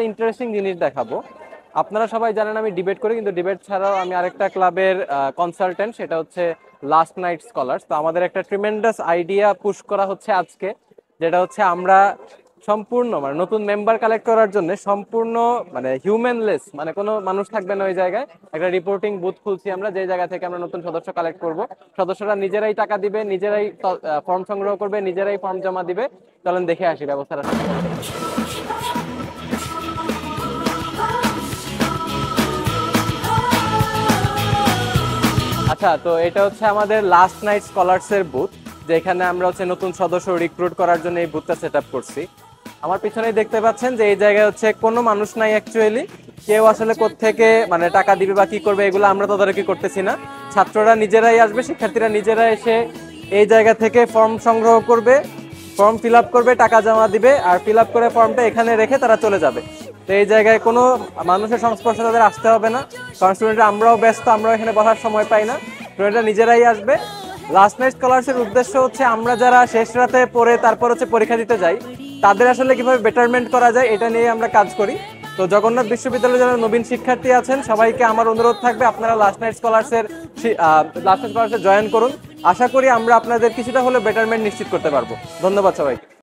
Interesting জিনিস দেখাবো। আপনারা সবাই জানেন আমি ডিবেট করি, কিন্তু ডিবেট ছাড়াও আমি আরেকটা ক্লাবের কনসালটেন্ট, সেটা হচ্ছে লাস্ট নাইট স্কলার্স। তো আমাদের একটা ট্রিমেন্ডাস আইডিয়া পুশ করা হচ্ছে আজকে, যেটা হচ্ছে আমরা সম্পূর্ণ মানে নতুন মেম্বার কালেক্ট করার জন্য সম্পূর্ণ মানে হিউম্যানলেস, মানে কোনো মানুষ থাকবে না ওই জায়গায়, একটা রিপোর্টিং বুথ খুলছি আমরা, যে জায়গা থেকে আমরা নতুন সদস্য কালেক্ট করব। সদস্যরা নিজেরাই টাকা দিবে, নিজেরাই ফর্ম সংগ্রহ করবে, নিজেরাই ফর্ম জমা দিবে। চলেন দেখে আসি ব্যবস্থাটা। আচ্ছা, তো এটা হচ্ছে আমাদের লাস্ট নাইট স্কলার্স এর বুথ, যেখানে আমরা হচ্ছে নতুন সদস্য রিক্রুট করার জন্য এই বুথটা সেট আপ করছি। আমার পিছনেই দেখতে পাচ্ছেন যে এই জায়গায় হচ্ছে কোনো মানুষ নাই অ্যাকচুয়ালি। কেউ আসলে কোত্থেকে মানে টাকা দিবে বা কি করবে এগুলো আমরা তদারকি করতেছি না। ছাত্ররা নিজেরাই আসবে, শিক্ষার্থীরা নিজেরা এসে এই জায়গা থেকে ফর্ম সংগ্রহ করবে, ফর্ম ফিল আপ করবে, টাকা জমা দিবে, আর ফিল আপ করে ফর্মটা এখানে রেখে তারা চলে যাবে। তো এই জায়গায় কোনো মানুষের সংস্পর্শে তাদের আসতে হবে না, কারণ স্টুডেন্টরা আমরাও ব্যস্ত, আমরাও এখানে বসার সময় পাই না। স্টুডেন্টরা নিজেরাই আসবে। লাস্ট নাইট স্কলারশিপ উদ্দেশ্য হচ্ছে আমরা যারা শেষ রাতে পড়ে তারপর হচ্ছে পরীক্ষা দিতে যাই, তাদের আসলে কিভাবে বেটারমেন্ট করা যায় এটা নিয়ে আমরা কাজ করি। তো জগন্নাথ বিশ্ববিদ্যালয়ে যারা নবীন শিক্ষার্থী আছেন সবাইকে আমার অনুরোধ থাকবে আপনারা লাস্ট নাইট স্কলারশিপ জয়েন করুন। আশা করি আমরা আপনাদের কিছুটা হলে বেটারমেন্ট নিশ্চিত করতে পারবো। ধন্যবাদ সবাইকে।